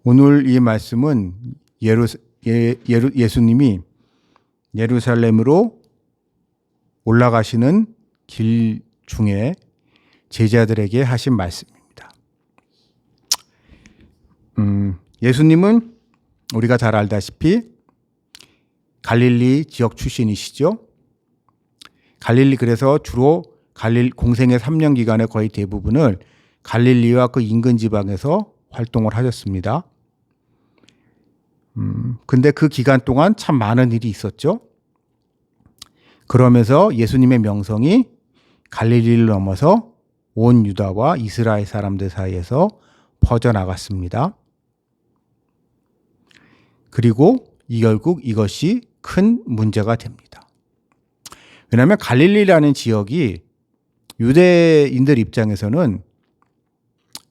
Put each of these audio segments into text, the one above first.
오늘 이 말씀은 예수님이 예루살렘으로 올라가시는 길 중에 제자들에게 하신 말씀입니다. 예수님은 우리가 잘 알다시피 갈릴리 지역 출신이시죠. 갈릴리 그래서 주로 공생의 3년 기간의 거의 대부분을 갈릴리와 그 인근 지방에서 활동을 하셨습니다. 근데 그 기간 동안 참 많은 일이 있었죠. 그러면서 예수님의 명성이 갈릴리를 넘어서 온 유다와 이스라엘 사람들 사이에서 퍼져나갔습니다. 그리고 결국 이것이 큰 문제가 됩니다. 왜냐하면 갈릴리라는 지역이 유대인들 입장에서는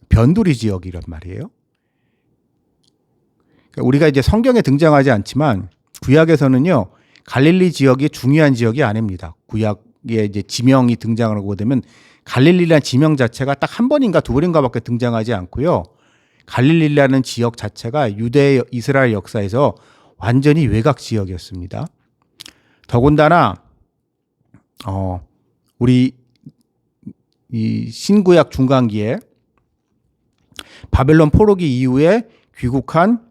변두리 지역이란 말이에요. 우리가 이제 성경에 등장하지 않지만 구약에서는요, 갈릴리 지역이 중요한 지역이 아닙니다. 구약에 이제 지명이 등장을 하고 되면 갈릴리라는 지명 자체가 딱 한 번인가 두 번인가밖에 등장하지 않고요. 갈릴리라는 지역 자체가 유대 이스라엘 역사에서 완전히 외곽 지역이었습니다. 더군다나 우리 이 신구약 중간기에 바벨론 포로기 이후에 귀국한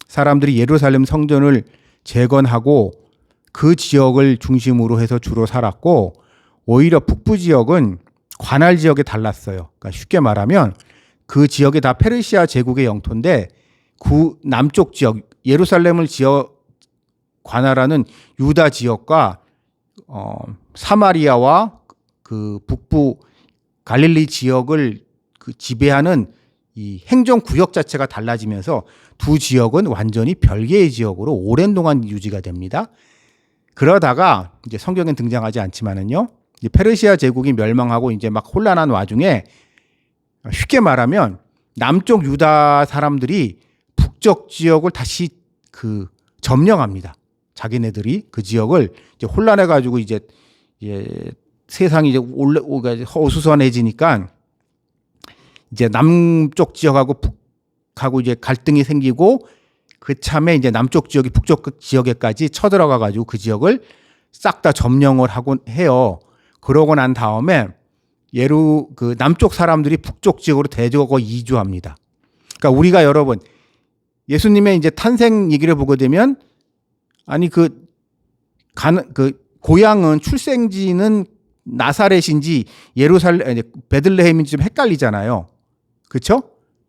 사람들이 예루살렘 성전을 재건하고 그 지역을 중심으로 해서 주로 살았고, 오히려 북부 지역은 관할 지역에 달랐어요. 그러니까 쉽게 말하면 그 지역이 다 페르시아 제국의 영토인데 그 남쪽 지역 예루살렘을 관할하는 유다 지역과 사마리아와 그 북부 갈릴리 지역을 그 지배하는 이 행정구역 자체가 달라지면서 두 지역은 완전히 별개의 지역으로 오랜 동안 유지가 됩니다. 그러다가 이제 성경엔 등장하지 않지만은요, 이제 페르시아 제국이 멸망하고 이제 막 혼란한 와중에 쉽게 말하면 남쪽 유다 사람들이 북쪽 지역을 다시 그 점령합니다. 자기네들이 그 지역을 이제 혼란해가지고 이제 세상이 이제 어수선해지니까 이제 남쪽 지역하고 북하고 이제 갈등이 생기고 그 참에 이제 남쪽 지역이 북쪽 지역에까지 쳐들어가 가지고 그 지역을 싹 다 점령을 하곤 해요. 그러고 난 다음에 그 남쪽 사람들이 북쪽 지역으로 대적하고 이주합니다. 그러니까 우리가 여러분 예수님의 이제 탄생 얘기를 보게 되면 아니 그 고향은 출생지는 나사렛인지 베들레헴인지 좀 헷갈리잖아요. 그렇죠?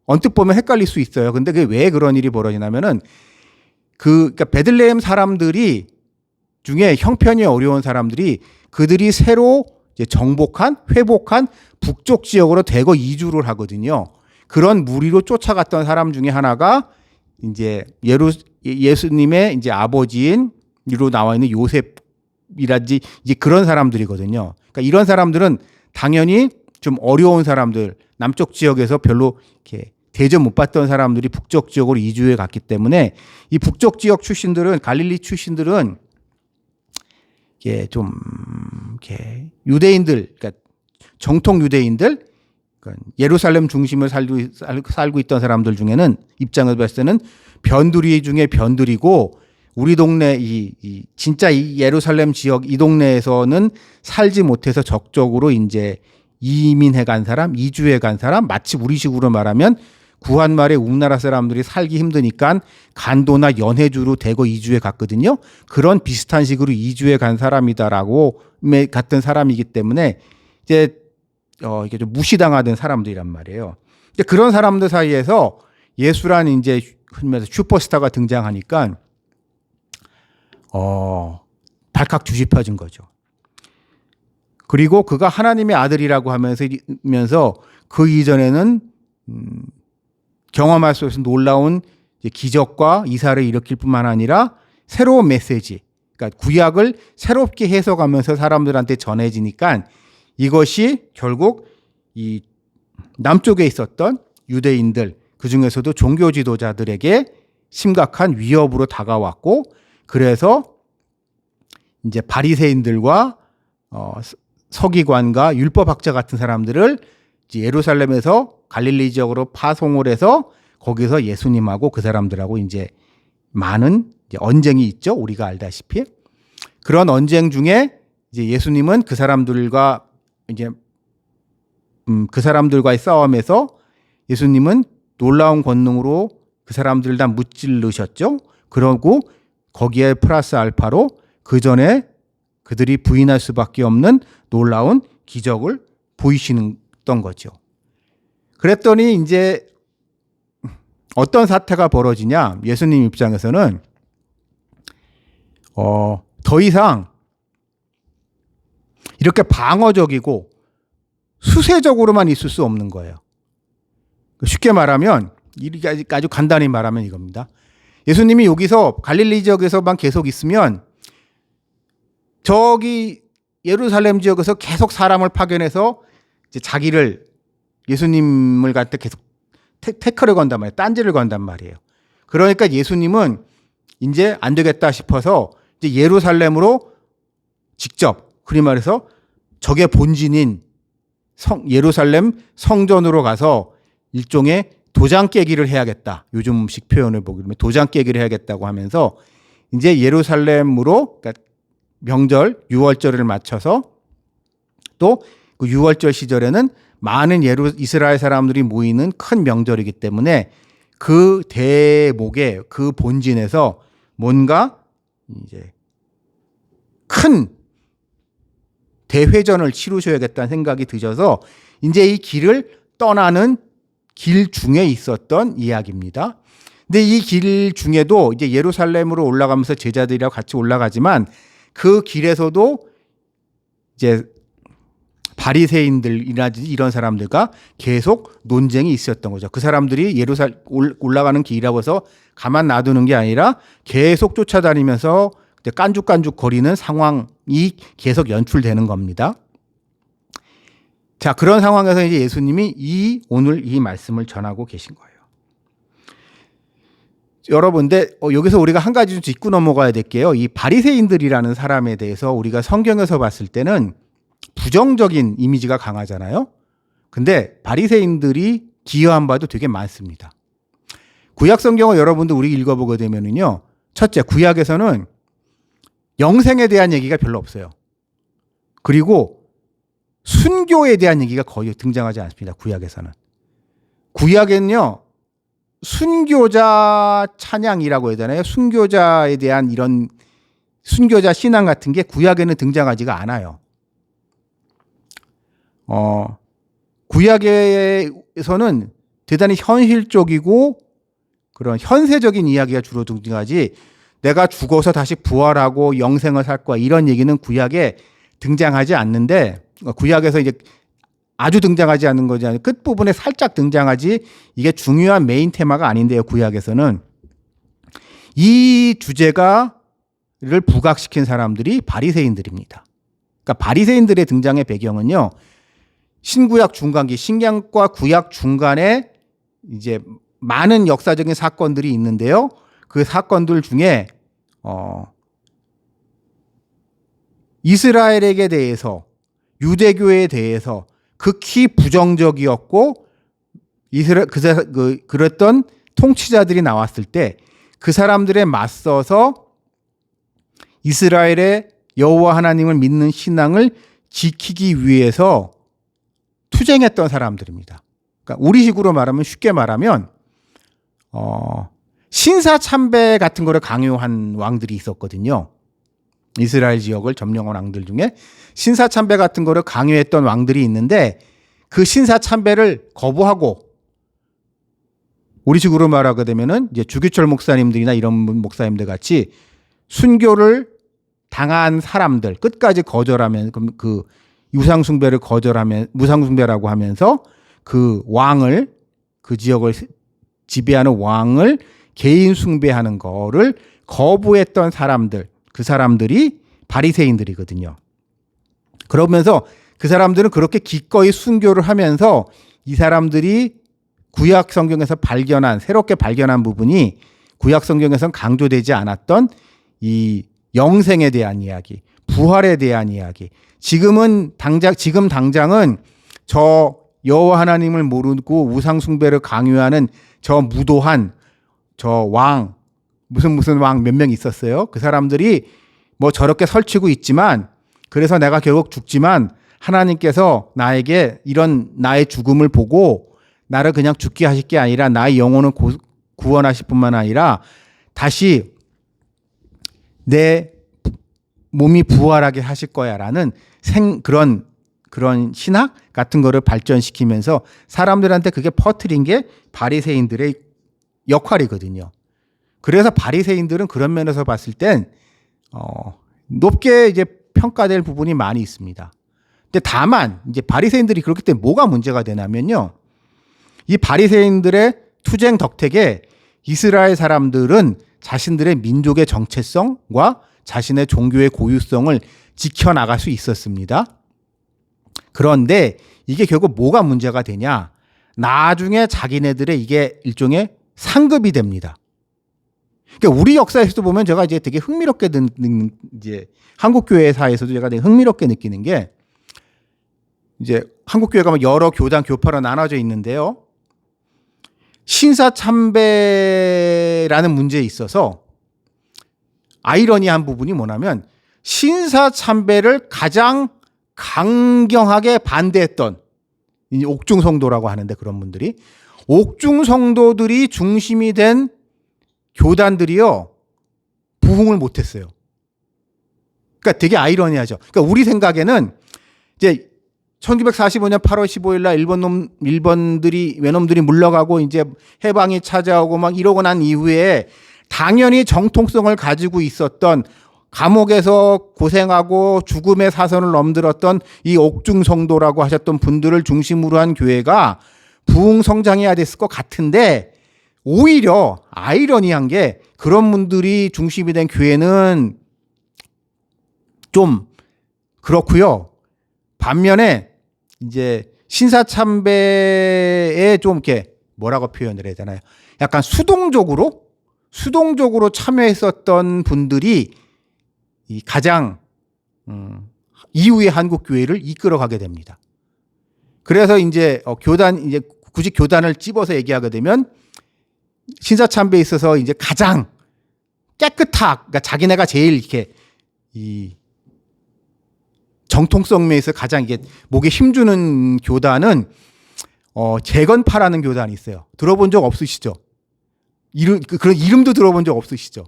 언뜻 보면 헷갈릴 수 있어요. 근데 그게 왜 그런 일이 벌어지냐면은 그러니까 베들레헴 사람들이 중에 형편이 어려운 사람들이 그들이 새로 이제 회복한 북쪽 지역으로 대거 이주를 하거든요. 그런 무리로 쫓아갔던 사람 중에 하나가 이제 예수님의 이제 아버지인 이로 나와 있는 요셉이라든지 이제 그런 사람들이거든요. 그러니까 이런 사람들은 당연히 좀 어려운 사람들, 남쪽 지역에서 별로 이렇게 대접 못 받던 사람들이 북쪽 지역으로 이주해 갔기 때문에 이 북쪽 지역 출신들은 갈릴리 출신들은 이게 좀 이렇게 유대인들, 그러니까 정통 유대인들, 그러니까 예루살렘 중심을 살고 있던 사람들 중에는 입장을 봤을 때는 변두리 중에 변두리고 우리 동네 진짜 이 예루살렘 지역 이 동네에서는 살지 못해서 적적으로 이제 이민해 간 사람, 이주해 간 사람, 마치 우리식으로 말하면 구한말에 우리나라 사람들이 살기 힘드니까 간도나 연해주로 대거 이주해 갔거든요. 그런 비슷한 식으로 이주해 간 사람이다라고 같은 사람이기 때문에 이제 이게 좀 무시당하던 사람들이란 말이에요. 이제 그런 사람들 사이에서 예수란 이제 흔히서 슈퍼스타가 등장하니까 발칵 뒤집혀진 거죠. 그리고 그가 하나님의 아들이라고 하면서 그 이전에는 경험할 수 없는 놀라운 기적과 이사를 일으킬 뿐만 아니라 새로운 메시지, 그러니까 구약을 새롭게 해석하면서 사람들한테 전해지니까 이것이 결국 이 남쪽에 있었던 유대인들, 그 중에서도 종교 지도자들에게 심각한 위협으로 다가왔고, 그래서 이제 바리새인들과 서기관과 율법학자 같은 사람들을 예루살렘에서 갈릴리 지역으로 파송을 해서 거기서 예수님하고 그 사람들하고 이제 많은 이제 언쟁이 있죠. 우리가 알다시피. 그런 언쟁 중에 이제 예수님은 그 사람들과 이제 그 사람들과의 싸움에서 예수님은 놀라운 권능으로 그 사람들을 다 무찔르셨죠. 그러고 거기에 플러스 알파로 그 전에 그들이 부인할 수밖에 없는 놀라운 기적을 보이시던 거죠. 그랬더니 이제 어떤 사태가 벌어지냐? 예수님 입장에서는 더 이상 이렇게 방어적이고 수세적으로만 있을 수 없는 거예요. 쉽게 말하면 이렇게 아주 간단히 말하면 이겁니다. 예수님이 여기서 갈릴리 지역에서만 계속 있으면 저기 예루살렘 지역에서 계속 사람을 파견해서 이제 자기를 예수님을 갖다 계속 태클을 건단 말이에요. 딴지를 건단 말이에요. 그러니까 예수님은 이제 안 되겠다 싶어서 이제 예루살렘으로 직접, 그리 말해서 적의 본진인 예루살렘 성전으로 가서 일종의 도장 깨기를 해야겠다. 요즘식 표현을 보기 보면 도장 깨기를 해야겠다고 하면서 이제 예루살렘으로, 그러니까 명절 6월절을 맞춰서 또 그 6월절 시절에는 많은 이스라엘 사람들이 모이는 큰 명절이기 때문에 그 대목에 그 본진에서 뭔가 이제 큰 대회전을 치르셔야겠다는 생각이 드셔서 이제 이 길을 떠나는 길 중에 있었던 이야기입니다. 근데 이 길 중에도 이제 예루살렘으로 올라가면서 제자들이랑 같이 올라가지만 그 길에서도 이제 바리새인들이나 이런 사람들과 계속 논쟁이 있었던 거죠. 그 사람들이 예루살렘 올라가는 길이라고 해서 가만 놔두는 게 아니라 계속 쫓아다니면서 깐죽깐죽 거리는 상황이 계속 연출되는 겁니다. 자, 그런 상황에서 이제 예수님이 오늘 이 말씀을 전하고 계신 거예요. 여러분들, 여기서 우리가 한 가지 좀 짚고 넘어가야 될 게요. 이 바리새인들이라는 사람에 대해서 우리가 성경에서 봤을 때는 부정적인 이미지가 강하잖아요. 근데 바리새인들이 기여한 바도 되게 많습니다. 구약 성경을 여러분들 우리 읽어보게 되면은요. 첫째, 구약에서는 영생에 대한 얘기가 별로 없어요. 그리고 순교에 대한 얘기가 거의 등장하지 않습니다. 구약에서는. 구약에는요. 순교자 찬양이라고 해야 되나요? 순교자에 대한 이런 순교자 신앙 같은 게 구약에는 등장하지가 않아요. 구약에서는 대단히 현실적이고 그런 현세적인 이야기가 주로 등장하지 내가 죽어서 다시 부활하고 영생을 살 거야 이런 얘기는 구약에 등장하지 않는데 구약에서 이제 아주 등장하지 않는 거지 않아요. 끝부분에 살짝 등장하지 이게 중요한 메인 테마가 아닌데요. 구약에서는 이 주제가를 부각시킨 사람들이 바리새인들입니다. 그러니까 바리새인들의 등장의 배경은요. 신구약 중간기, 신약과 구약 중간에 이제 많은 역사적인 사건들이 있는데요. 그 사건들 중에 이스라엘에게 대해서 유대교에 대해서 극히 부정적이었고 그랬던 통치자들이 나왔을 때 그 사람들에 맞서서 이스라엘의 여호와 하나님을 믿는 신앙을 지키기 위해서 투쟁했던 사람들입니다. 그러니까 우리식으로 말하면 쉽게 말하면 신사참배 같은 거를 강요한 왕들이 있었거든요. 이스라엘 지역을 점령한 왕들 중에 신사참배 같은 거를 강요했던 왕들이 있는데 그 신사참배를 거부하고 우리식으로 말하게 되면은 이제 주기철 목사님들이나 이런 목사님들 같이 순교를 당한 사람들 끝까지 거절하면 그 유상숭배를 거절하면 무상숭배라고 하면서 그 왕을 그 지역을 지배하는 왕을 개인 숭배하는 거를 거부했던 사람들 그 사람들이 바리새인들이거든요. 그러면서 그 사람들은 그렇게 기꺼이 순교를 하면서 이 사람들이 구약 성경에서 새롭게 발견한 부분이 구약 성경에서는 강조되지 않았던 이 영생에 대한 이야기, 부활에 대한 이야기. 지금 당장은 저 여호와 하나님을 모르고 우상 숭배를 강요하는 저 무도한 저 왕, 무슨 왕 몇 명 있었어요. 그 사람들이 뭐 저렇게 설치고 있지만 그래서 내가 결국 죽지만 하나님께서 나에게 이런 나의 죽음을 보고 나를 그냥 죽게 하실 게 아니라 나의 영혼을 구원하실 뿐만 아니라 다시 내 몸이 부활하게 하실 거야라는 그런 신학 같은 거를 발전시키면서 사람들한테 그게 퍼뜨린 게 바리새인들의 역할이거든요. 그래서 바리새인들은 그런 면에서 봤을 땐 높게 이제 평가될 부분이 많이 있습니다. 근데 다만 이제 바리새인들이 그렇기 때문에 뭐가 문제가 되냐면요. 이 바리새인들의 투쟁 덕택에 이스라엘 사람들은 자신들의 민족의 정체성과 자신의 종교의 고유성을 지켜나갈 수 있었습니다. 그런데 이게 결국 뭐가 문제가 되냐? 나중에 자기네들의 이게 일종의 상급이 됩니다. 그러니까 우리 역사에서도 보면 제가 이제 되게 흥미롭게 느끼는 이제 한국 교회사에서도 제가 되게 흥미롭게 느끼는 게 이제 한국 교회가 여러 교단 교파로 나눠져 있는데요. 신사참배라는 문제에 있어서 아이러니한 부분이 뭐냐면 신사참배를 가장 강경하게 반대했던 옥중성도라고 하는데 그런 분들이 옥중성도들이 중심이 된 교단들이요 부흥을 못했어요. 그러니까 되게 아이러니하죠. 그러니까 우리 생각에는 이제 1945년 8월 15일 날 외놈들이 물러가고 이제 해방이 찾아오고 막 이러고 난 이후에 당연히 정통성을 가지고 있었던 감옥에서 고생하고 죽음의 사선을 넘들었던 이 옥중성도라고 하셨던 분들을 중심으로 한 교회가 부흥 성장해야 됐을 것 같은데 오히려 아이러니한 게 그런 분들이 중심이 된 교회는 좀 그렇고요. 반면에 이제 신사참배에 좀 이렇게 뭐라고 표현을 해야 되나요? 약간 수동적으로 참여했었던 분들이 이 가장 이후의 한국 교회를 이끌어가게 됩니다. 그래서 이제 이제 굳이 교단을 찝어서 얘기하게 되면 신사참배에 있어서 이제 가장 그러니까 자기네가 제일 이렇게 이 정통성 면에서 가장 이게 목에 힘주는 교단은 재건파라는 교단이 있어요. 들어본 적 없으시죠? 그런 이름도 들어본 적 없으시죠?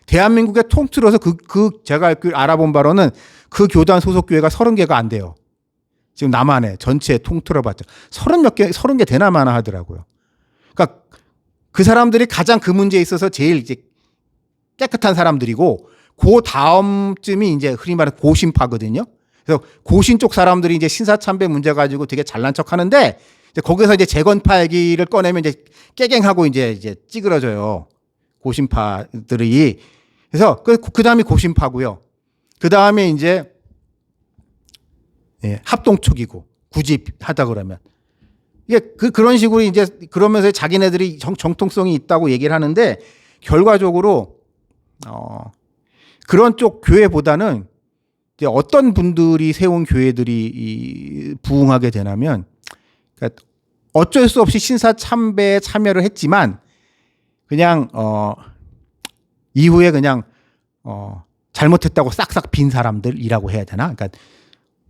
대한민국에 통틀어서 제가 알아본 바로는 그 교단 소속 교회가 30개가 안 돼요. 지금 남한에 전체 통틀어봤죠. 30개 되나 마나 하더라고요. 그러니까 그 사람들이 가장 그 문제에 있어서 제일 이제 깨끗한 사람들이고 그 다음쯤이 이제 흔히 말하는 고신파거든요. 그래서 고신 쪽 사람들이 이제 신사참배 문제 가지고 되게 잘난 척 하는데 거기서 이제 재건파 얘기를 꺼내면 이제 깨갱하고 이제 찌그러져요. 고신파들이. 그래서 그 다음이 고신파고요. 그 다음에 이제 합동촉이고 굳이 하다 그러면 이게 그런 식으로 이제 그러면서 자기네들이 정통성이 있다고 얘기를 하는데 결과적으로 그런 쪽 교회보다는 이제 어떤 분들이 세운 교회들이 부흥하게 되냐면 그러니까 어쩔 수 없이 신사참배에 참여를 했지만 그냥 이후에 그냥 잘못했다고 싹싹 빈 사람들이라고 해야 되나? 그러니까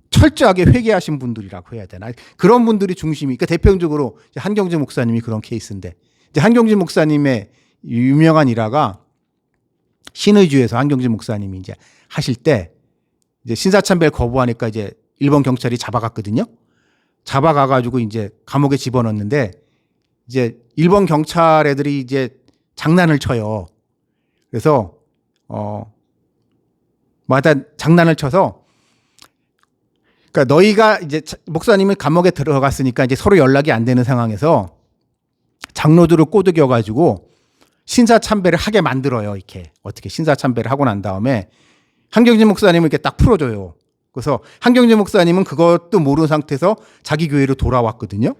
철저하게 회개하신 분들이라고 해야 되나? 그런 분들이 중심이. 그러니까 대표적으로 한경재 목사님이 그런 케이스인데 이제 한경재 목사님의 유명한 일화가 신의주에서 한경재 목사님이 이제 하실 때 이제 신사참배를 거부하니까 이제 일본 경찰이 잡아갔거든요. 잡아가가지고 이제 감옥에 집어넣는데 이제 일본 경찰 애들이 이제 장난을 쳐요. 그래서 장난을 쳐서 그러니까 너희가 이제 목사님은 감옥에 들어갔으니까 이제 서로 연락이 안 되는 상황에서 장로들을 꼬드겨가지고 신사참배를 하게 만들어요. 이렇게 어떻게 신사참배를 하고 난 다음에 한경진 목사님을 이렇게 딱 풀어줘요. 그래서 한경진 목사님은 그것도 모르는 상태에서 자기 교회로 돌아왔거든요.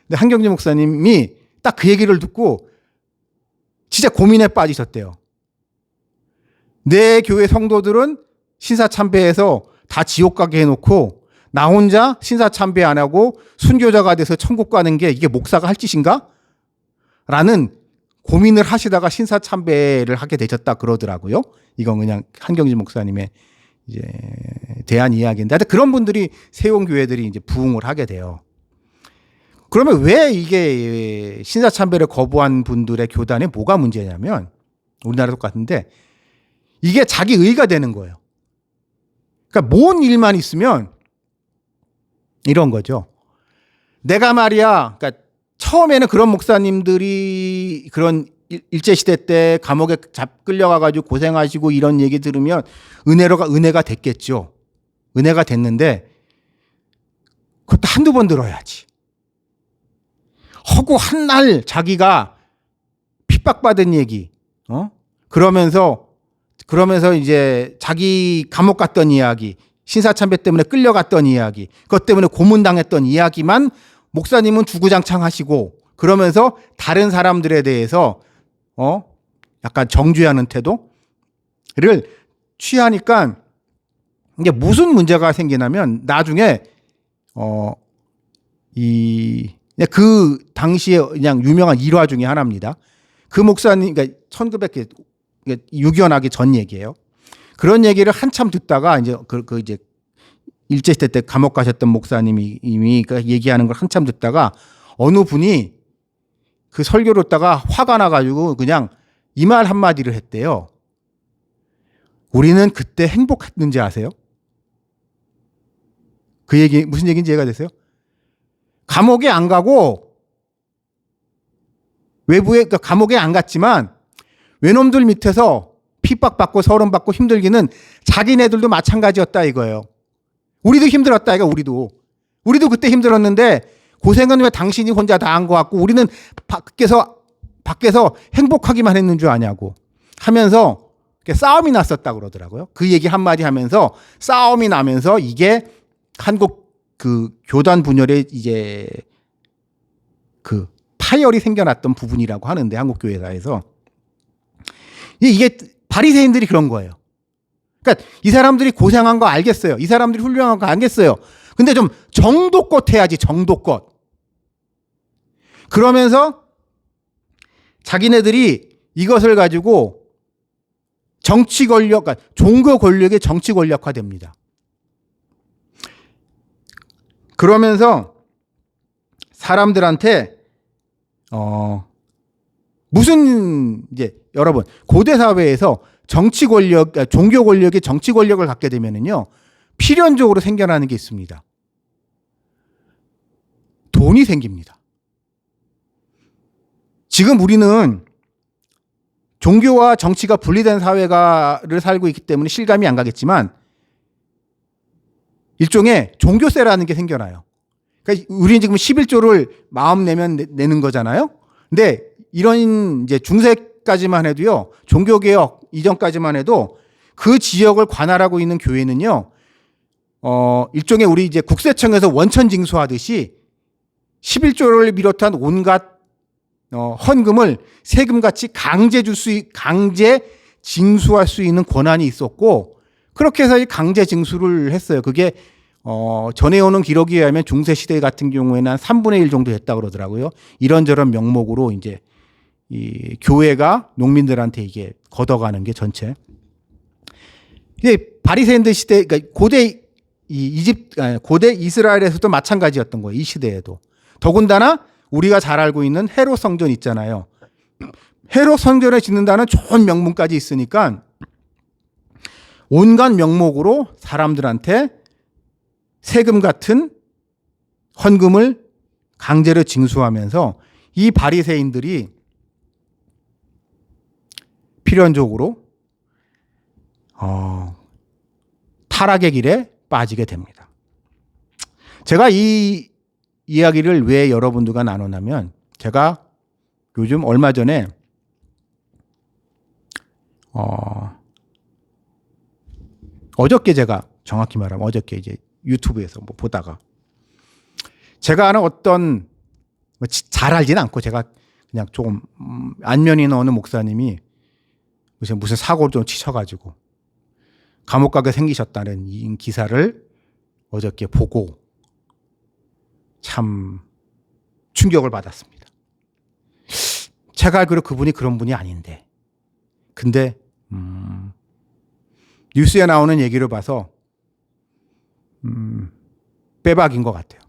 근데 한경진 목사님이 딱 그 얘기를 듣고 진짜 고민에 빠지셨대요. 내 교회 성도들은 신사참배해서 다 지옥 가게 해놓고 나 혼자 신사참배 안 하고 순교자가 돼서 천국 가는 게 이게 목사가 할 짓인가? 라는 고민을 하시다가 신사참배를 하게 되셨다 그러더라고요. 이건 그냥 한경진 목사님의 이제 대한 이야기인데, 하여튼 그런 분들이 세운 교회들이 이제 부흥을 하게 돼요. 그러면 왜 이게 신사참배를 거부한 분들의 교단에 뭐가 문제냐면, 우리나라 똑같은데 이게 자기 의가 되는 거예요. 그러니까 뭔 일만 있으면 이런 거죠. 내가 말이야, 그러니까 처음에는 그런 목사님들이 그런 일제시대 때 감옥에 끌려가가지고 고생하시고 이런 얘기 들으면 은혜가 됐겠죠. 은혜가 됐는데 그것도 한두 번 들어야지. 허구 한날 자기가 핍박받은 얘기, 그러면서 이제 자기 감옥 갔던 이야기, 신사참배 때문에 끌려갔던 이야기, 그것 때문에 고문당했던 이야기만 목사님은 주구장창 하시고, 그러면서 다른 사람들에 대해서 약간 정죄하는 태도를 취하니까 이게 무슨 문제가 생기냐면, 나중에 그 당시에 그냥 유명한 일화 중에 하나입니다. 그 목사님, 그러니까 1906년하기 전 얘기예요. 그런 얘기를 한참 듣다가 이제 이제 일제시대 때 감옥 가셨던 목사님이 이미 얘기하는 걸 한참 듣다가 어느 분이 그 설교를 듣다가 화가 나가지고 그냥 이 말 한마디를 했대요. 우리는 그때 행복했는지 아세요? 그 얘기 무슨 얘기인지 이해가 되세요? 감옥에 안 가고 외부에, 그러니까 감옥에 안 갔지만 외놈들 밑에서 핍박받고 서름받고 힘들기는 자기네들도 마찬가지였다 이거예요. 우리도 힘들었다 이거. 우리도 그때 힘들었는데 고생은 왜 당신이 혼자 다 한 것 같고 우리는 밖에서 행복하기만 했는 줄 아냐고 하면서 싸움이 났었다 그러더라고요. 그 얘기 한마디 하면서 싸움이 나면서 이게 한국 그 교단 분열의 이제 그 파열이 생겨났던 부분이라고 하는데, 한국 교회사에서 이게 바리새인들이 그런 거예요. 그러니까 이 사람들이 고생한 거 알겠어요. 이 사람들이 훌륭한 거 알겠어요. 근데 좀 정도껏 해야지, 정도껏. 그러면서 자기네들이 이것을 가지고 정치 권력, 그러니까 종교 권력의 정치 권력화됩니다. 그러면서 사람들한테 무슨 이제 여러분 고대 사회에서 정치 권력, 종교 권력이 정치 권력을 갖게 되면은요 필연적으로 생겨나는 게 있습니다. 돈이 생깁니다. 지금 우리는 종교와 정치가 분리된 사회를 살고 있기 때문에 실감이 안 가겠지만 일종의 종교세라는 게 생겨나요. 그러니까 우리는 지금 11조를 마음 내면 내는 거잖아요. 근데 이런 이제 중세까지만 해도요, 종교개혁 이전까지만 해도 그 지역을 관할하고 있는 교회는요, 일종의 우리 이제 국세청에서 원천 징수하듯이 11조를 비롯한 온갖 헌금을 세금같이 강제 징수할 수 있는 권한이 있었고, 그렇게 해서 강제 징수를 했어요. 그게 전해오는 기록에 의하면 중세 시대 같은 경우에는 한 3분의 1 정도 됐다 그러더라고요. 이런저런 명목으로 이제 이 교회가 농민들한테 이게 걷어가는 게 전체. 이게 바리새인들 시대, 그러니까 고대 이스라엘에서도 마찬가지였던 거예요. 이 시대에도. 더군다나 우리가 잘 알고 있는 헤롯 성전 있잖아요. 헤롯 성전을 짓는다는 좋은 명분까지 있으니까 온갖 명목으로 사람들한테 세금 같은 헌금을 강제로 징수하면서 이 바리새인들이 필연적으로 타락의 길에 빠지게 됩니다. 제가 이 이야기를 왜 여러분들과 나누냐면, 제가 요즘 얼마 전에 어저께 제가 정확히 말하면 어저께 이제 유튜브에서 뭐 보다가 제가 아는 어떤 잘 알지는 않고 제가 그냥 조금 안면이 있는 어느 목사님이 무슨 사고를 좀 치셔가지고 감옥 가게 생기셨다는 이 기사를 어저께 보고 참 충격을 받았습니다. 제가 알기로 그분이 그런 분이 아닌데. 근데 뉴스에 나오는 얘기를 봐서 빼박인 것 같아요.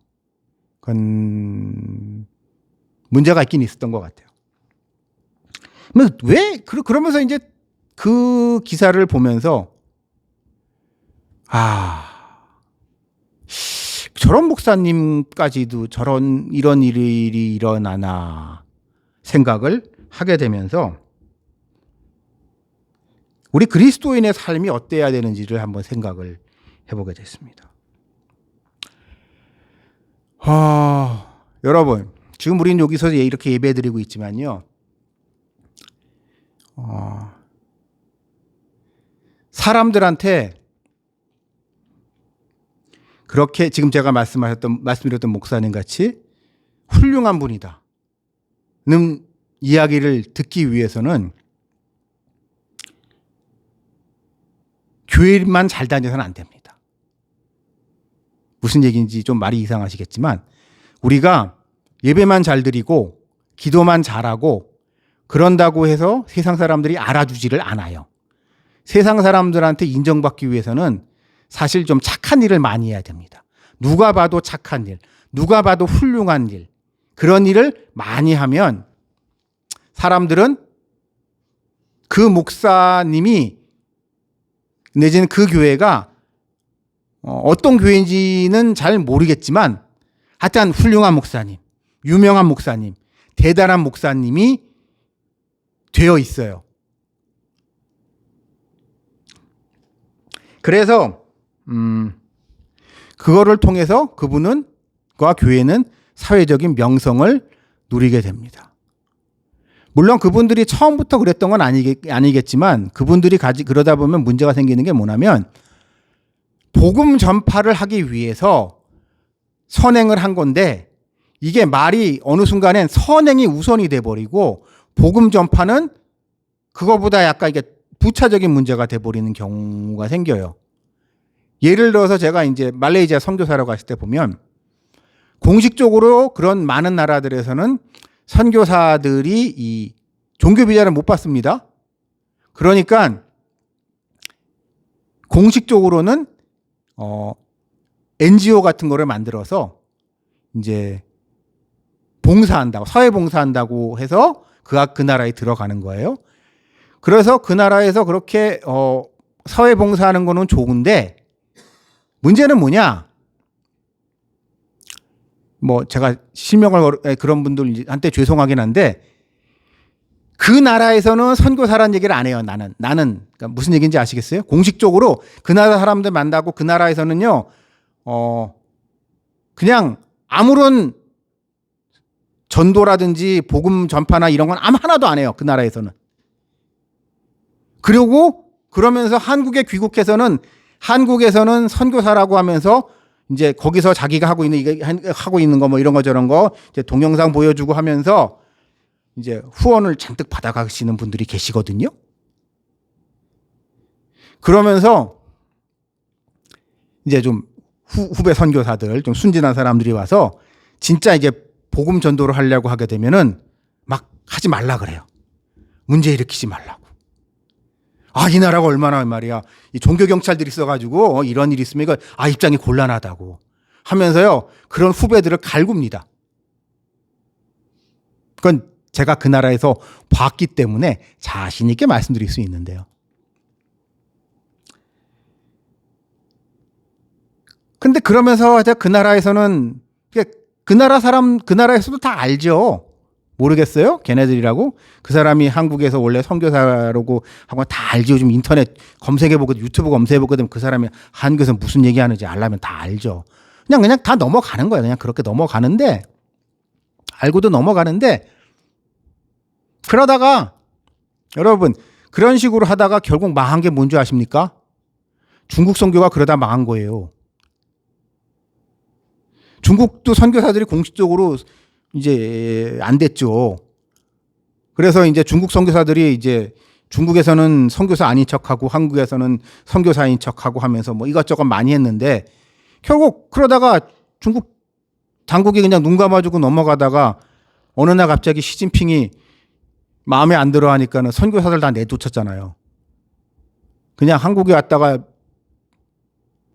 그건 문제가 있긴 있었던 것 같아요. 왜 그러면서 이제 그 기사를 보면서 저런 목사님까지도 이런 일이 일어나나 생각을 하게 되면서 우리 그리스도인의 삶이 어때야 되는지를 한번 생각을 해보게 됐습니다. 여러분, 지금 우리는 여기서 이렇게 예배드리고 있지만요. 사람들한테 그렇게 지금 제가 말씀드렸던 목사님 같이 훌륭한 분이다 는 이야기를 듣기 위해서는 교회만 잘 다녀서는 안 됩니다. 무슨 얘기인지 좀 말이 이상하시겠지만 우리가 예배만 잘 드리고 기도만 잘하고 그런다고 해서 세상 사람들이 알아주지를 않아요. 세상 사람들한테 인정받기 위해서는 사실 좀 착한 일을 많이 해야 됩니다. 누가 봐도 착한 일, 누가 봐도 훌륭한 일, 그런 일을 많이 하면 사람들은 그 목사님이 내지는 그 교회가 어떤 교회인지는 잘 모르겠지만 하여튼 훌륭한 목사님, 유명한 목사님, 대단한 목사님이 되어 있어요. 그래서 그거를 통해서 그분과 교회는 사회적인 명성을 누리게 됩니다. 물론 그분들이 처음부터 그랬던 건 아니겠지만 그분들이 그러다 보면 문제가 생기는 게 뭐냐면 복음 전파를 하기 위해서 선행을 한 건데 이게 말이 어느 순간엔 선행이 우선이 돼버리고 복음 전파는 그거보다 약간 이게 부차적인 문제가 돼버리는 경우가 생겨요. 예를 들어서 제가 이제 말레이시아 선교사로 갔을 때 보면 공식적으로 그런 많은 나라들에서는 선교사들이 이 종교 비자를 못 받습니다. 그러니까 공식적으로는 NGO 같은 거를 만들어서 이제 봉사한다고, 사회 봉사한다고 해서 그 나라에 들어가는 거예요. 그래서 그 나라에서 그렇게 사회 봉사하는 거는 좋은데 문제는 뭐냐? 제가 실명을 그런 분들한테 죄송하긴 한데 그 나라에서는 선교사라는 얘기를 안 해요. 나는 그러니까 무슨 얘기인지 아시겠어요? 공식적으로 그 나라 사람들 만나고 그 나라에서는요. 그냥 아무런 전도라든지 복음 전파나 이런 건 하나도 안 해요. 그 나라에서는. 그리고 그러면서 한국에 귀국해서는 한국에서는 선교사라고 하면서 이제 거기서 자기가 하고 있는 거 이런 거 저런 거 이제 동영상 보여주고 하면서 이제 후원을 잔뜩 받아가시는 분들이 계시거든요. 그러면서 이제 좀 후배 선교사들, 좀 순진한 사람들이 와서 진짜 이제 복음 전도를 하려고 하게 되면은 막 하지 말라 그래요. 문제 일으키지 말라고. 이 나라가 얼마나 말이야. 이 종교 경찰들이 있어가지고 이런 일이 있으면 이거 입장이 곤란하다고 하면서요. 그런 후배들을 갈굽니다. 그건 제가 그 나라에서 봤기 때문에 자신 있게 말씀드릴 수 있는데요. 근데 그러면서 그 나라에서는 그 나라에서도 다 알죠. 모르겠어요? 걔네들이라고? 그 사람이 한국에서 원래 선교사라고 하고 다 알죠. 좀 인터넷 검색해보고 유튜브 검색해보게 되면 그 사람이 한국에서 무슨 얘기하는지 알려면 다 알죠. 그냥 다 넘어가는 거예요. 그냥 그렇게 넘어가는데 알고도 넘어가는데 그러다가 여러분 그런 식으로 하다가 결국 망한 게 뭔지 아십니까? 중국 선교가 그러다 망한 거예요. 중국도 선교사들이 공식적으로 이제 안 됐죠. 그래서 이제 중국 선교사들이 이제 중국에서는 선교사 아닌 척하고 한국에서는 선교사인 척하고 하면서 이것저것 많이 했는데 결국 그러다가 중국 당국이 그냥 눈 감아주고 넘어가다가 어느 날 갑자기 시진핑이 마음에 안 들어 하니까는 선교사들 다 내쫓았잖아요. 그냥 한국에 왔다가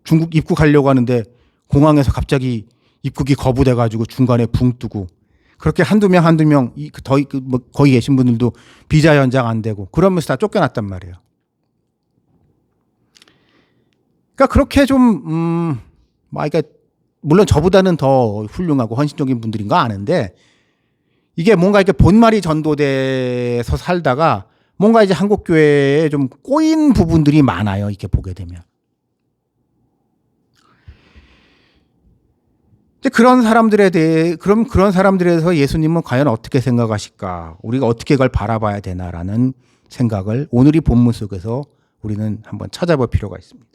중국 입국하려고 하는데 공항에서 갑자기 입국이 거부돼가지고 중간에 붕 뜨고 그렇게 한두 명 거기 계신 분들도 비자 연장 안 되고 그러면서 다 쫓겨났단 말이에요. 그러니까 그렇게 좀 그러니까 물론 저보다는 더 훌륭하고 헌신적인 분들인 거 아는데 이게 뭔가 이렇게 본말이 전도돼서 살다가 뭔가 이제 한국 교회에 좀 꼬인 부분들이 많아요. 이렇게 보게 되면. 그런 사람들에 대해서 예수님은 과연 어떻게 생각하실까? 우리가 어떻게 그걸 바라봐야 되나라는 생각을 오늘 이 본문 속에서 우리는 한번 찾아볼 필요가 있습니다.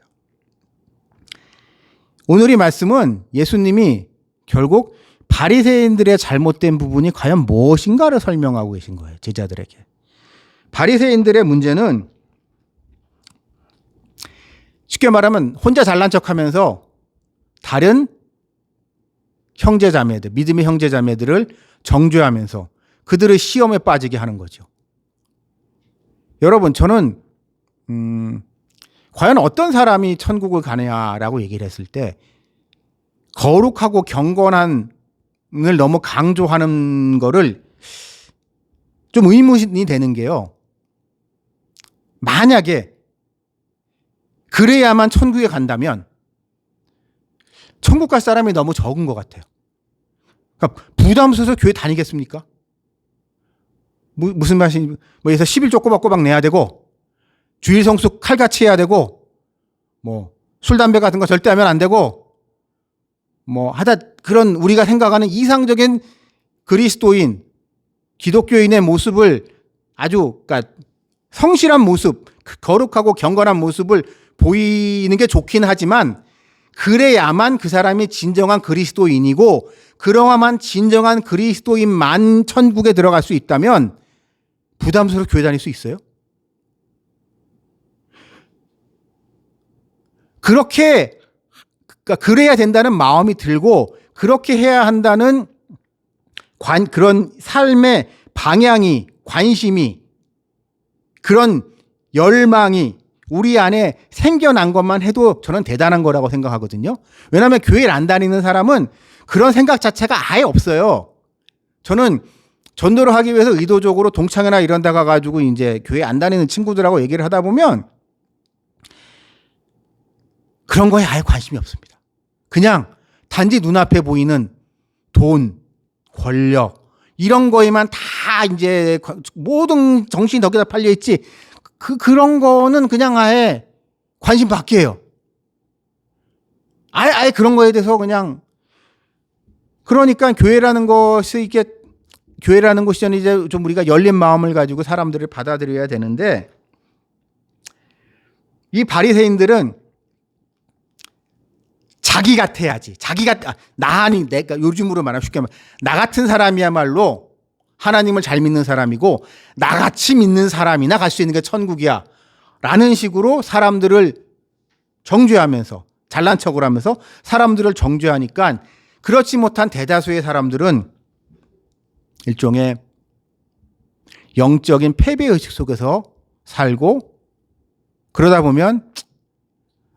오늘 이 말씀은 예수님이 결국 바리새인들의 잘못된 부분이 과연 무엇인가를 설명하고 계신 거예요. 제자들에게. 바리새인들의 문제는 쉽게 말하면 혼자 잘난 척하면서 다른 형제자매들, 믿음의 형제자매들을 정죄하면서 그들을 시험에 빠지게 하는 거죠. 여러분, 저는 과연 어떤 사람이 천국을 가느냐라고 얘기를 했을 때 거룩하고 경건한을 너무 강조하는 거를 좀 의문이 되는 게요. 만약에 그래야만 천국에 간다면 천국 갈 사람이 너무 적은 것 같아요. 그러니까 부담스러워서 교회 다니겠습니까? 무슨 말인지, 그래서 11조 꼬박꼬박 내야 되고, 주일 성수 칼같이 해야 되고, 술, 담배 같은 거 절대 하면 안 되고, 그런 우리가 생각하는 이상적인 그리스도인, 기독교인의 모습을 그러니까 성실한 모습, 거룩하고 경건한 모습을 보이는 게 좋긴 하지만, 그래야만 그 사람이 진정한 그리스도인이고 그러야만 진정한 그리스도인만 천국에 들어갈 수 있다면 부담스럽게 교회 다닐 수 있어요? 그렇게 그래야 된다는 마음이 들고 그렇게 해야 한다는 그런 삶의 방향이 관심이 그런 열망이 우리 안에 생겨난 것만 해도 저는 대단한 거라고 생각하거든요. 왜냐하면 교회를 안 다니는 사람은 그런 생각 자체가 아예 없어요. 저는 전도를 하기 위해서 의도적으로 동창회나 이런 데 가가지고 이제 교회 안 다니는 친구들하고 얘기를 하다 보면 그런 거에 아예 관심이 없습니다. 그냥 단지 눈앞에 보이는 돈, 권력 이런 거에만 다 이제 모든 정신이 거기다 팔려 있지 그런 거는 그냥 아예 관심 밖이에요. 아예 그런 거에 대해서 그냥 그러니까 교회라는 것이 이제 좀 우리가 열린 마음을 가지고 사람들을 받아들여야 되는데 이 바리새인들은 자기 같아야지. 내가 요즘으로 말하면 쉽게 말하면 나 같은 사람이야말로 하나님을 잘 믿는 사람이고 나같이 믿는 사람이나 갈 수 있는 게 천국이야 라는 식으로 사람들을 정죄하면서 잘난 척을 하면서 사람들을 정죄하니까 그렇지 못한 대다수의 사람들은 일종의 영적인 패배의식 속에서 살고 그러다 보면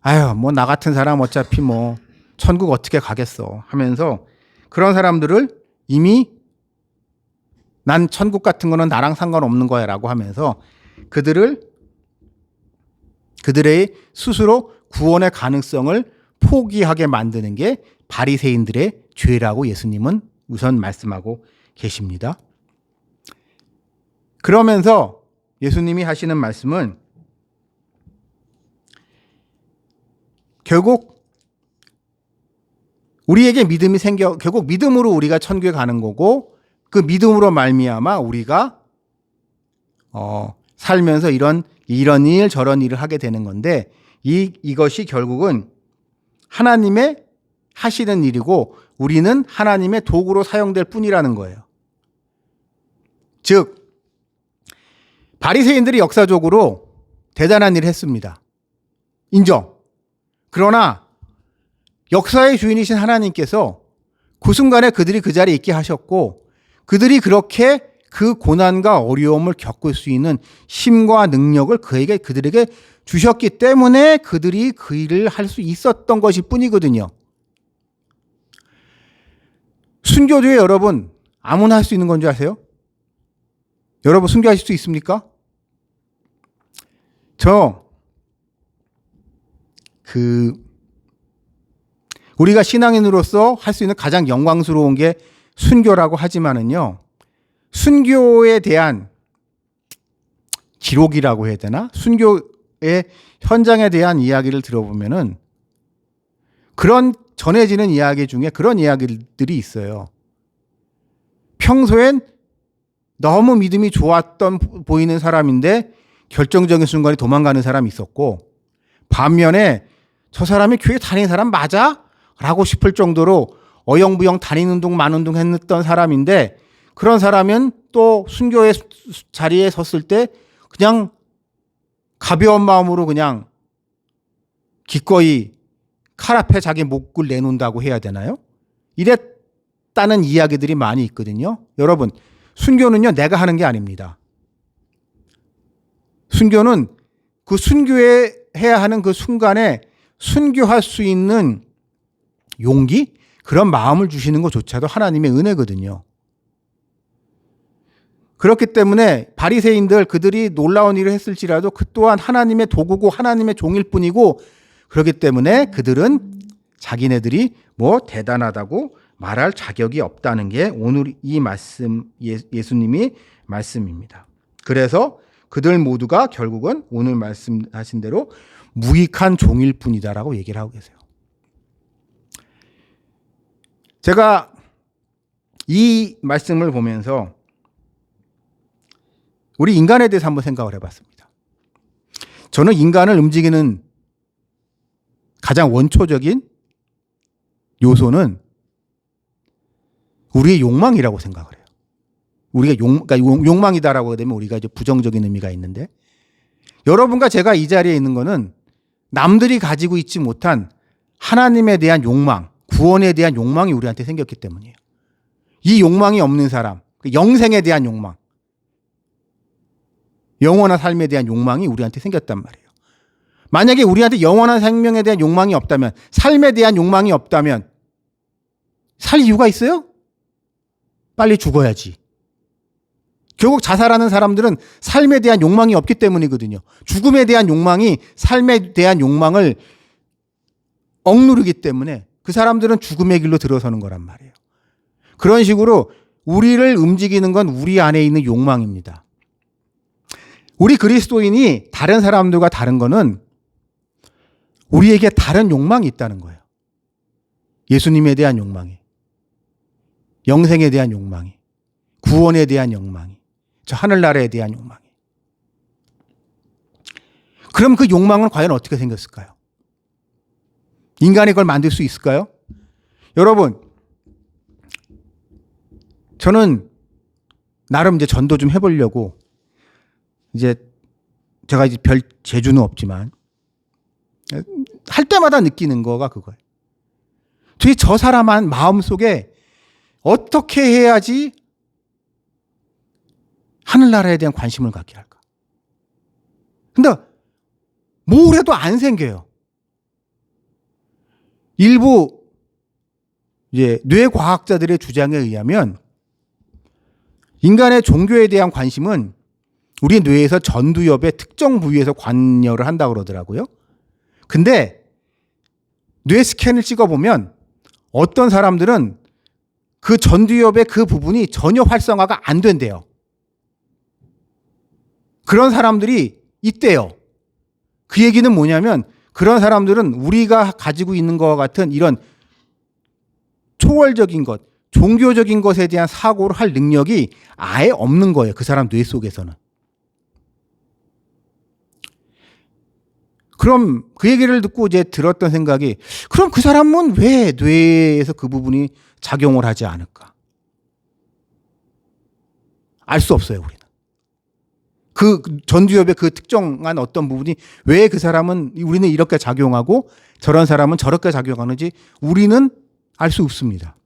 나 같은 사람 어차피 천국 어떻게 가겠어 하면서 그런 사람들을 이미 난 천국 같은 거는 나랑 상관없는 거야 라고 하면서 그들의 스스로 구원의 가능성을 포기하게 만드는 게 바리새인들의 죄라고 예수님은 우선 말씀하고 계십니다. 그러면서 예수님이 하시는 말씀은 결국 우리에게 믿음이 결국 믿음으로 우리가 천국에 가는 거고 그 믿음으로 말미암아 우리가 살면서 이런 일 저런 일을 하게 되는 건데 이것이 결국은 하나님의 하시는 일이고 우리는 하나님의 도구로 사용될 뿐이라는 거예요. 즉 바리새인들이 역사적으로 대단한 일을 했습니다. 인정. 그러나 역사의 주인이신 하나님께서 그 순간에 그들이 그 자리에 있게 하셨고 그들이 그렇게 그 고난과 어려움을 겪을 수 있는 힘과 능력을 그들에게 주셨기 때문에 그들이 그 일을 할 수 있었던 것일 뿐이거든요. 순교도에 여러분 아무나 할 수 있는 건 줄 아세요? 여러분 순교하실 수 있습니까? 우리가 신앙인으로서 할 수 있는 가장 영광스러운 게 순교라고 하지만은요, 순교에 대한 기록이라고 해야 되나? 순교의 현장에 대한 이야기를 들어보면은 그런 전해지는 이야기 중에 그런 이야기들이 있어요. 평소엔 너무 믿음이 좋았던 보이는 사람인데 결정적인 순간에 도망가는 사람이 있었고, 반면에 저 사람이 교회 다니는 사람 맞아? 라고 싶을 정도로 어영부영 다니는 둥 마는 둥 했던 사람인데, 그런 사람은 또 순교의 자리에 섰을 때 그냥 가벼운 마음으로 그냥 기꺼이 칼 앞에 자기 목을 내놓는다고 해야 되나요? 이랬다는 이야기들이 많이 있거든요. 여러분, 순교는요, 내가 하는 게 아닙니다. 순교는 그 순교해야 하는 그 순간에 순교할 수 있는 용기? 그런 마음을 주시는 것조차도 하나님의 은혜거든요. 그렇기 때문에 바리새인들 그들이 놀라운 일을 했을지라도 그 또한 하나님의 도구고 하나님의 종일 뿐이고, 그렇기 때문에 그들은 자기네들이 뭐 대단하다고 말할 자격이 없다는 게 오늘 이 말씀, 예수님이 말씀입니다. 그래서 그들 모두가 결국은 오늘 말씀하신 대로 무익한 종일 뿐이다라고 얘기를 하고 계세요. 제가 이 말씀을 보면서 우리 인간에 대해서 한번 생각을 해봤습니다. 저는 인간을 움직이는 가장 원초적인 요소는 우리의 욕망이라고 생각을 해요. 우리가 그러니까 욕망이다라고 되면 우리가 이제 부정적인 의미가 있는데, 여러분과 제가 이 자리에 있는 거는 남들이 가지고 있지 못한 하나님에 대한 욕망, 구원에 대한 욕망이 우리한테 생겼기 때문이에요. 이 욕망이 없는 사람, 영생에 대한 욕망, 영원한 삶에 대한 욕망이 우리한테 생겼단 말이에요. 만약에 우리한테 영원한 생명에 대한 욕망이 없다면, 삶에 대한 욕망이 없다면 살 이유가 있어요? 빨리 죽어야지. 결국 자살하는 사람들은 삶에 대한 욕망이 없기 때문이거든요. 죽음에 대한 욕망이 삶에 대한 욕망을 억누르기 때문에 그 사람들은 죽음의 길로 들어서는 거란 말이에요. 그런 식으로 우리를 움직이는 건 우리 안에 있는 욕망입니다. 우리 그리스도인이 다른 사람들과 다른 거는 우리에게 다른 욕망이 있다는 거예요. 예수님에 대한 욕망이, 영생에 대한 욕망이, 구원에 대한 욕망이, 저 하늘나라에 대한 욕망이. 그럼 그 욕망은 과연 어떻게 생겼을까요? 인간이 그걸 만들 수 있을까요? 여러분, 저는 나름 이제 전도 좀 해보려고, 이제 제가 이제 별 재주는 없지만 할 때마다 느끼는 거가 그거예요. 도대체 저 사람 마음속에 어떻게 해야지 하늘나라에 대한 관심을 갖게 할까? 근데 뭘 해도 안 생겨요. 일부 이제 뇌과학자들의 주장에 의하면 인간의 종교에 대한 관심은 우리 뇌에서 전두엽의 특정 부위에서 관여를 한다고 그러더라고요. 근데 뇌 스캔을 찍어보면 어떤 사람들은 그 전두엽의 그 부분이 전혀 활성화가 안 된대요. 그런 사람들이 있대요. 그 얘기는 뭐냐면 그런 사람들은 우리가 가지고 있는 것과 같은 이런 초월적인 것, 종교적인 것에 대한 사고를 할 능력이 아예 없는 거예요. 그 사람 뇌 속에서는. 그럼 그 얘기를 듣고 이제 들었던 생각이, 그럼 그 사람은 왜 뇌에서 그 부분이 작용을 하지 않을까? 알 수 없어요, 우리는. 그 전두엽의 그 특정한 어떤 부분이 왜 그 사람은 우리는 이렇게 작용하고 저런 사람은 저렇게 작용하는지 우리는 알 수 없습니다.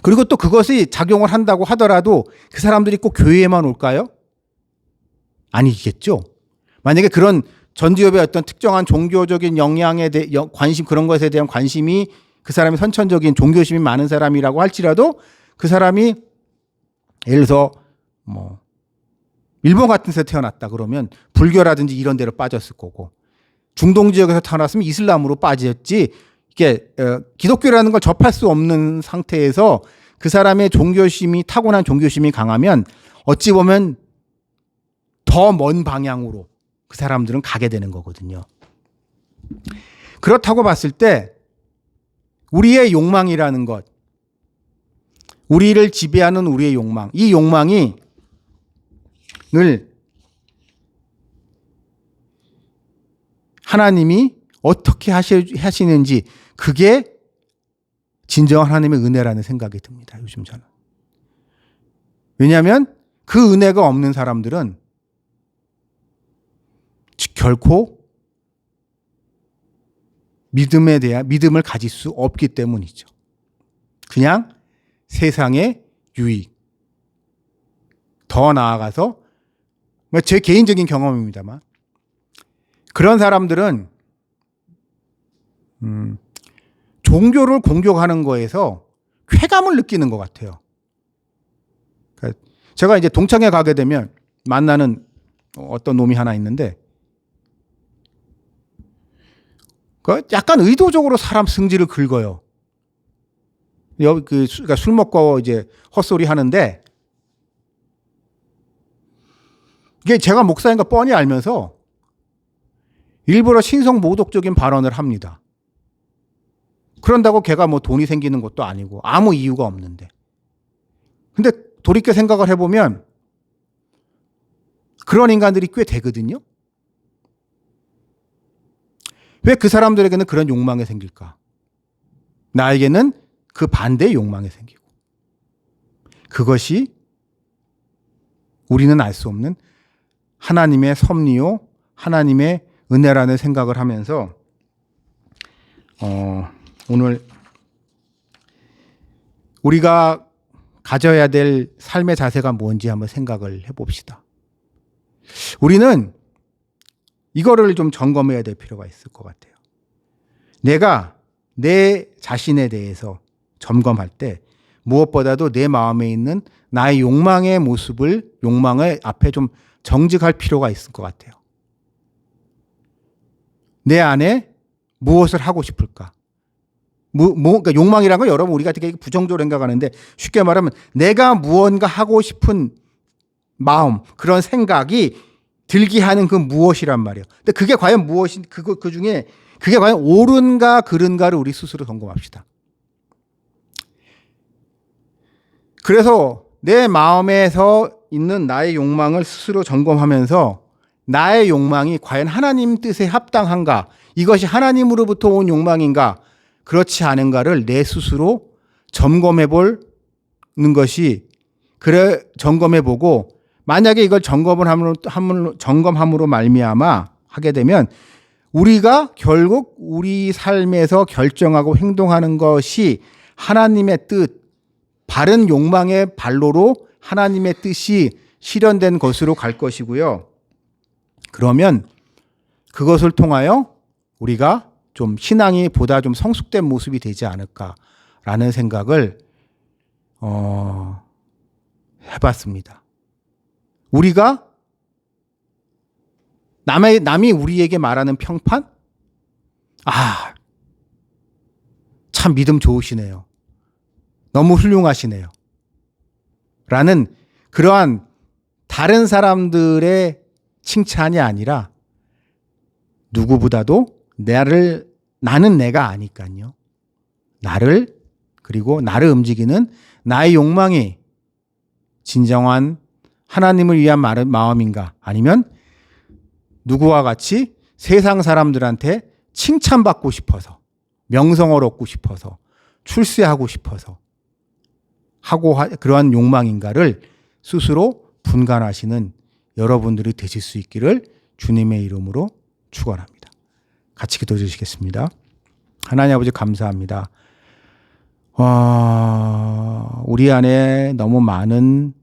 그리고 또 그것이 작용을 한다고 하더라도 그 사람들이 꼭 교회에만 올까요? 아니겠죠. 만약에 그런 전두엽의 어떤 특정한 종교적인 영향에 대해 관심, 그런 것에 대한 관심이 그 사람이 선천적인 종교심이 많은 사람이라고 할지라도 그 사람이 예를 들어서 뭐 일본 같은 데서 태어났다 그러면 불교라든지 이런 데로 빠졌을 거고, 중동 지역에서 태어났으면 이슬람으로 빠졌지, 이게 기독교라는 걸 접할 수 없는 상태에서 그 사람의 종교심이, 타고난 종교심이 강하면 어찌 보면 더 먼 방향으로 그 사람들은 가게 되는 거거든요. 그렇다고 봤을 때 우리의 욕망이라는 것, 우리를 지배하는 우리의 욕망, 이 욕망이 늘 하나님이 어떻게 하시는지, 그게 진정한 하나님의 은혜라는 생각이 듭니다. 요즘 저는. 왜냐하면 그 은혜가 없는 사람들은 결코 믿음에 대한 믿음을 가질 수 없기 때문이죠. 그냥 세상의 유익, 더 나아가서 제 개인적인 경험입니다만 그런 사람들은 종교를 공격하는 거에서 쾌감을 느끼는 것 같아요. 그러니까 제가 이제 동창회 가게 되면 만나는 어떤 놈이 하나 있는데 약간 의도적으로 사람 승질을 긁어요. 그러니까 술 먹고 이제 헛소리 하는데, 이게 제가 목사인 거 뻔히 알면서 일부러 신성 모독적인 발언을 합니다. 그런다고 걔가 뭐 돈이 생기는 것도 아니고 아무 이유가 없는데. 근데 돌이켜 생각을 해보면 그런 인간들이 꽤 되거든요. 왜 그 사람들에게는 그런 욕망이 생길까? 나에게는 그 반대의 욕망이 생기고. 그것이 우리는 알 수 없는 하나님의 섭리요, 하나님의 은혜라는 생각을 하면서 오늘 우리가 가져야 될 삶의 자세가 뭔지 한번 생각을 해봅시다. 우리는 이거를 좀 점검해야 될 필요가 있을 것 같아요. 내가 내 자신에 대해서 점검할 때 무엇보다도 내 마음에 있는 나의 욕망의 모습을, 욕망의 앞에 좀 정직할 필요가 있을 것 같아요. 내 안에 무엇을 하고 싶을까? 그러니까 욕망이란 건 여러분 우리가 되게 부정적으로 생각하는데, 쉽게 말하면 내가 무언가 하고 싶은 마음, 그런 생각이 들게 하는 그 무엇이란 말이에요. 근데 그게 과연 무엇인, 그 중에 그게 과연 옳은가 그른가를 우리 스스로 점검합시다. 그래서 내 마음에서 있는 나의 욕망을 스스로 점검하면서 나의 욕망이 과연 하나님 뜻에 합당한가, 이것이 하나님으로부터 온 욕망인가, 그렇지 않은가를 내 스스로 점검해 보는 것이, 그래 점검해 보고, 만약에 이걸 점검함으로 말미암아 하게 되면 우리가 결국 우리 삶에서 결정하고 행동하는 것이 하나님의 뜻, 바른 욕망의 발로로 하나님의 뜻이 실현된 것으로 갈 것이고요. 그러면 그것을 통하여 우리가 좀 신앙이 보다 좀 성숙된 모습이 되지 않을까라는 생각을 해봤습니다. 우리가 남이 우리에게 말하는 평판? 참 믿음 좋으시네요. 너무 훌륭하시네요. 라는 그러한 다른 사람들의 칭찬이 아니라 누구보다도 나는 내가 아니까요. 그리고 나를 움직이는 나의 욕망이 진정한 하나님을 위한 마음인가, 아니면 누구와 같이 세상 사람들한테 칭찬받고 싶어서, 명성을 얻고 싶어서, 출세하고 싶어서 그러한 욕망인가를 스스로 분간하시는 여러분들이 되실 수 있기를 주님의 이름으로 축원합니다. 같이 기도해 주시겠습니다. 하나님 아버지 감사합니다. 우리 안에 너무 많은